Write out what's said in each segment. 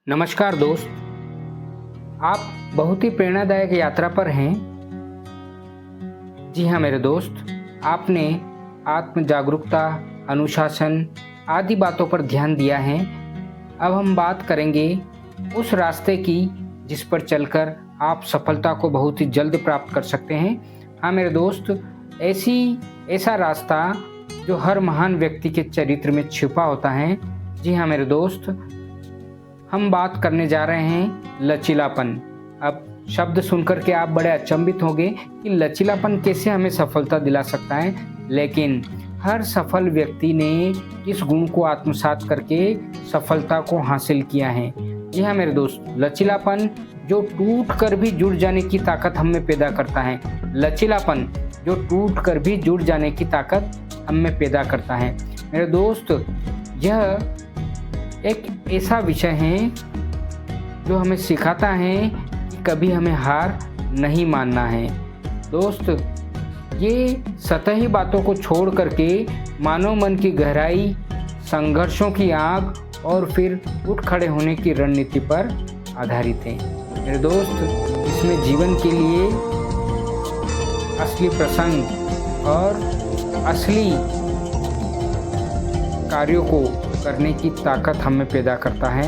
नमस्कार दोस्त, आप बहुत ही प्रेरणादायक यात्रा पर हैं। जी हाँ मेरे दोस्त, आपने आत्म जागरूकता, अनुशासन आदि बातों पर ध्यान दिया है। अब हम बात करेंगे उस रास्ते की जिस पर चलकर आप सफलता को बहुत ही जल्द प्राप्त कर सकते हैं। हाँ मेरे दोस्त, ऐसा रास्ता जो हर महान व्यक्ति के चरित्र में छिपा होता है। जी हाँ मेरे दोस्त, हम बात करने जा रहे हैं लचीलापन। अब शब्द सुनकर के आप बड़े अचंभित होंगे कि लचीलापन कैसे हमें सफलता दिला सकता है, लेकिन हर सफल व्यक्ति ने इस गुण को आत्मसात करके सफलता को हासिल किया है। जी हाँ मेरे दोस्त, लचीलापन जो टूट कर भी जुड़ जाने की ताकत हमें पैदा करता है। लचीलापन जो टूट कर भी जुड़ जाने की ताकत हमें पैदा करता है। मेरे दोस्त, यह एक ऐसा विषय है जो हमें सिखाता है कि कभी हमें हार नहीं मानना है। दोस्त, ये सतही बातों को छोड़ करके मानव मन की गहराई, संघर्षों की आग और फिर उठ खड़े होने की रणनीति पर आधारित है। मेरे दोस्त, इसमें जीवन के लिए असली प्रसंग और असली कार्यों को करने की ताकत हमें पैदा करता है।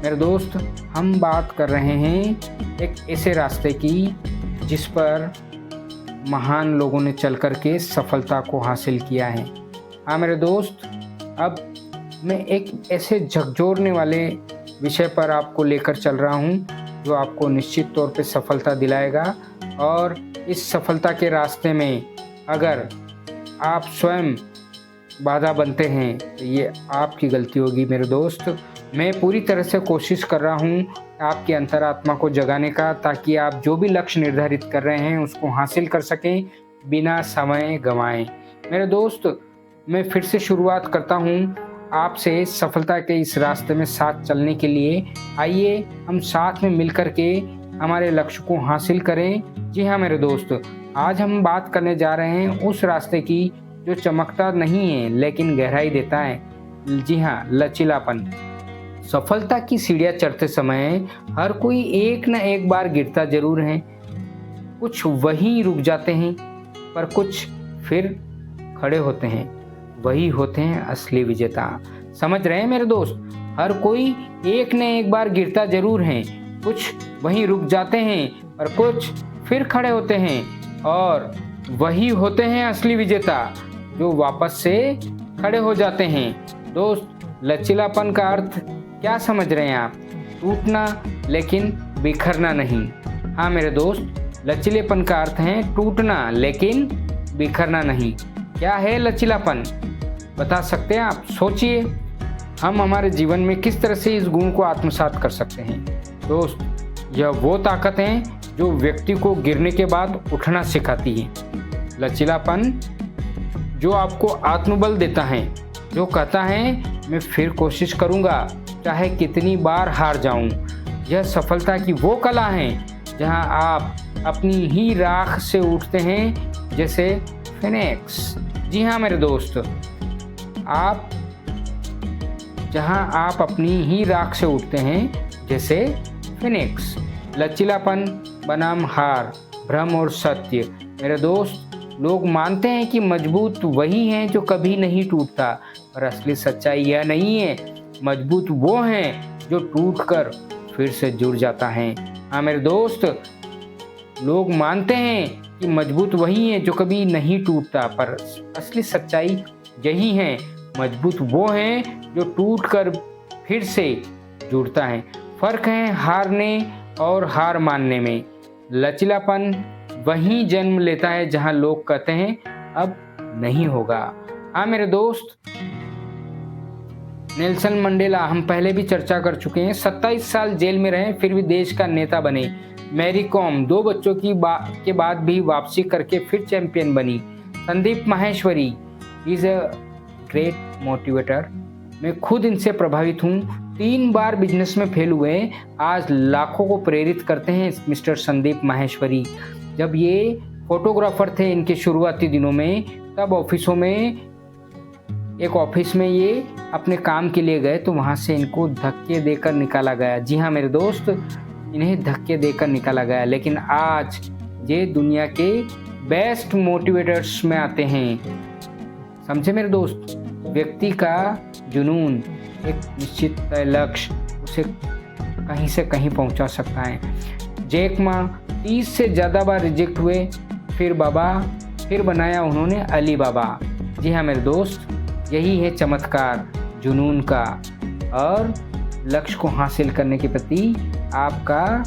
मेरे दोस्त, हम बात कर रहे हैं एक ऐसे रास्ते की जिस पर महान लोगों ने चल कर के सफलता को हासिल किया है। हाँ मेरे दोस्त, अब मैं एक ऐसे झकझोरने वाले विषय पर आपको लेकर चल रहा हूँ जो आपको निश्चित तौर पे सफलता दिलाएगा। और इस सफलता के रास्ते में अगर आप स्वयं बाधा बनते हैं तो ये आपकी गलती होगी। मेरे दोस्त, मैं पूरी तरह से कोशिश कर रहा हूँ आपकी अंतरात्मा को जगाने का, ताकि आप जो भी लक्ष्य निर्धारित कर रहे हैं उसको हासिल कर सकें बिना समय गंवाए। मेरे दोस्त, मैं फिर से शुरुआत करता हूँ आपसे सफलता के इस रास्ते में साथ चलने के लिए। आइए हम साथ में मिलकर के हमारे लक्ष्य को हासिल करें। जी हाँ मेरे दोस्त, आज हम बात करने जा रहे हैं उस रास्ते की जो चमकता नहीं है लेकिन गहराई देता है। जी हाँ, लचीलापन। सफलता की सीढ़ियाँ चढ़ते समय हर कोई एक न एक बार गिरता जरूर है। कुछ वहीं रुक जाते हैं पर कुछ फिर खड़े होते हैं। वही होते हैं असली विजेता। समझ रहे हैं मेरे दोस्त, हर कोई एक न एक बार गिरता जरूर है। कुछ वहीं रुक जाते हैं पर कुछ फिर खड़े होते हैं, और वही होते हैं असली विजेता जो वापस से खड़े हो जाते हैं। दोस्त, लचीलापन का अर्थ क्या समझ रहे हैं आप? टूटना लेकिन बिखरना नहीं। हाँ मेरे दोस्त, लचीलेपन का अर्थ है टूटना लेकिन बिखरना नहीं। क्या है लचीलापन, बता सकते हैं आप? सोचिए, हम हमारे जीवन में किस तरह से इस गुण को आत्मसात कर सकते हैं। दोस्त, यह वो ताकत है जो व्यक्ति को गिरने के बाद उठना सिखाती है। लचीलापन जो आपको आत्मबल देता है, जो कहता है मैं फिर कोशिश करूंगा चाहे कितनी बार हार जाऊं। यह सफलता की वो कला है जहां आप अपनी ही राख से उठते हैं जैसे फिनिक्स। जी हाँ मेरे दोस्त, जहां आप अपनी ही राख से उठते हैं जैसे फिनिक्स। लचीलापन बनाम हार, भ्रम और सत्य। मेरे दोस्त, लोग मानते हैं कि मजबूत वही है जो कभी नहीं टूटता, पर असली सच्चाई यह नहीं है। मजबूत वो है जो टूटकर फिर से जुड़ जाता है। हाँ मेरे दोस्त, लोग मानते हैं कि मजबूत वही है जो कभी नहीं टूटता, पर असली सच्चाई यही है। मजबूत वो है जो टूटकर फिर से जुड़ता है। फर्क है हारने और हार मानने में। लचीलापन वहीं जन्म लेता है जहां लोग कहते हैं अब नहीं होगा। हाँ मेरे दोस्त, नेल्सन मंडेला, हम पहले भी चर्चा कर चुके हैं, 27 साल जेल में रहे फिर भी देश का नेता बने। मैरी कॉम 2 बच्चों के बाद भी वापसी करके फिर चैंपियन बनी। Sandeep Maheshwari is a great motivator. मैं खुद इनसे प्रभावित हूँ। 3 बार बिजनेस में फेल हुए, आज लाखों को प्रेरित करते हैं मिस्टर संदीप माहेश्वरी। जब ये फोटोग्राफर थे इनके शुरुआती दिनों में, तब ऑफिसों में एक ऑफिस में ये अपने काम के लिए गए तो वहाँ से इनको धक्के देकर निकाला गया। जी हाँ मेरे दोस्त, इन्हें धक्के देकर निकाला गया, लेकिन आज ये दुनिया के बेस्ट मोटिवेटर्स में आते हैं। समझे मेरे दोस्त, व्यक्ति का जुनून, एक निश्चित तय लक्ष्य उसे कहीं से कहीं पहुंचा सकता है। जैक मा 30 से ज़्यादा बार रिजेक्ट हुए, फिर बनाया उन्होंने अली बाबा। जी हाँ मेरे दोस्त, यही है चमत्कार जुनून का और लक्ष्य को हासिल करने के प्रति आपका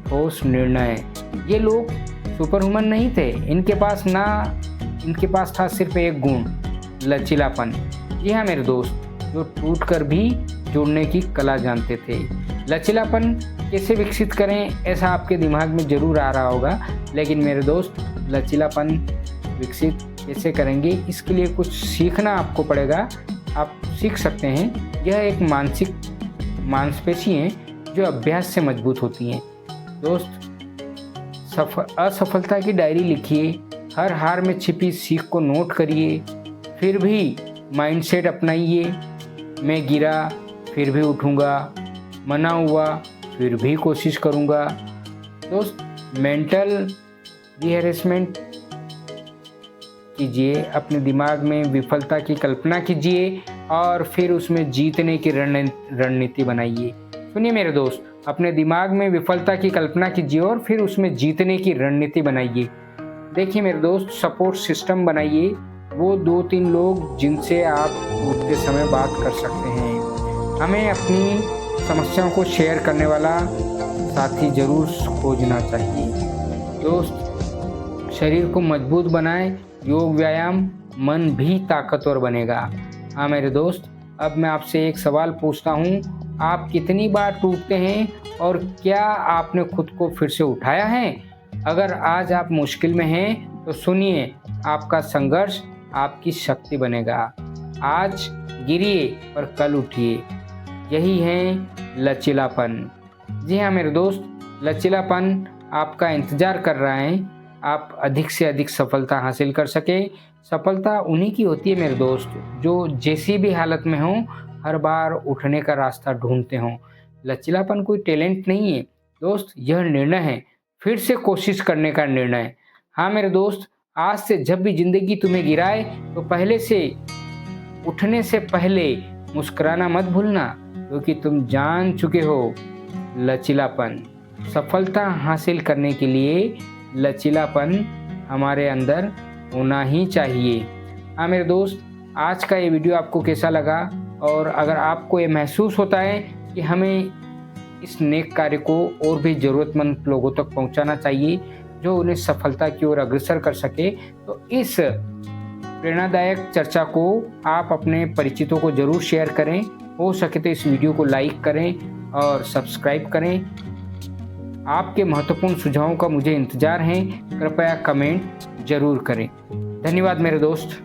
ठोस निर्णय। ये लोग सुपर ह्यूमन नहीं थे, इनके पास था सिर्फ एक गुण, लचीलापन। जी हाँ मेरे दोस्त, जो टूट कर भी जुड़ने की कला जानते थे। लचीलापन कैसे विकसित करें, ऐसा आपके दिमाग में ज़रूर आ रहा होगा, लेकिन मेरे दोस्त लचीलापन विकसित कैसे करेंगे, इसके लिए कुछ सीखना आपको पड़ेगा। आप सीख सकते हैं। यह एक मांसपेशी हैं जो अभ्यास से मजबूत होती हैं। दोस्त, असफलता की डायरी लिखिए, हर हार में छिपी सीख को नोट करिए, फिर भी माइंडसेट अपनाइए। मैं गिरा फिर भी उठूँगा, मना हुआ फिर भी कोशिश करूँगा। दोस्त, मेंटल रिहर्समेंट कीजिए, अपने दिमाग में विफलता की कल्पना कीजिए और फिर उसमें जीतने की रणनीति बनाइए। सुनिए मेरे दोस्त, अपने दिमाग में विफलता की कल्पना कीजिए और फिर उसमें जीतने की रणनीति बनाइए। देखिए मेरे दोस्त, सपोर्ट सिस्टम बनाइए, वो 2-3 लोग जिनसे आप उठते समय बात कर सकते हैं। हमें अपनी समस्याओं को शेयर करने वाला साथी जरूर खोजना चाहिए। दोस्त, शरीर को मजबूत बनाएं, योग व्यायाम, मन भी ताकतवर बनेगा। हाँ मेरे दोस्त, अब मैं आपसे एक सवाल पूछता हूँ, आप कितनी बार टूटते हैं और क्या आपने खुद को फिर से उठाया है? अगर आज आप मुश्किल में हैं तो सुनिए, आपका संघर्ष आपकी शक्ति बनेगा। आज गिरिए पर कल उठिए, यही है लचीलापन। जी हाँ मेरे दोस्त, लचीलापन आपका इंतज़ार कर रहा है, आप अधिक से अधिक सफलता हासिल कर सके। सफलता उन्हीं की होती है मेरे दोस्त जो जैसी भी हालत में हों हर बार उठने का रास्ता ढूंढते हों। लचीलापन कोई टैलेंट नहीं है दोस्त, यह निर्णय है, फिर से कोशिश करने का निर्णय। हाँ मेरे दोस्त, आज से जब भी जिंदगी तुम्हें गिराए तो उठने से पहले मुस्कुराना मत भूलना, क्योंकि तुम जान चुके हो लचीलापन। सफलता हासिल करने के लिए लचीलापन हमारे अंदर होना ही चाहिए। हाँ मेरे दोस्त, आज का ये वीडियो आपको कैसा लगा, और अगर आपको ये महसूस होता है कि हमें इस नेक कार्य को और भी ज़रूरतमंद लोगों तक पहुंचाना चाहिए जो उन्हें सफलता की ओर अग्रसर कर सके, तो इस प्रेरणादायक चर्चा को आप अपने परिचितों को ज़रूर शेयर करें। हो सके तो इस वीडियो को लाइक करें और सब्सक्राइब करें। आपके महत्वपूर्ण सुझावों का मुझे इंतज़ार है, कृपया कमेंट ज़रूर करें। धन्यवाद मेरे दोस्त।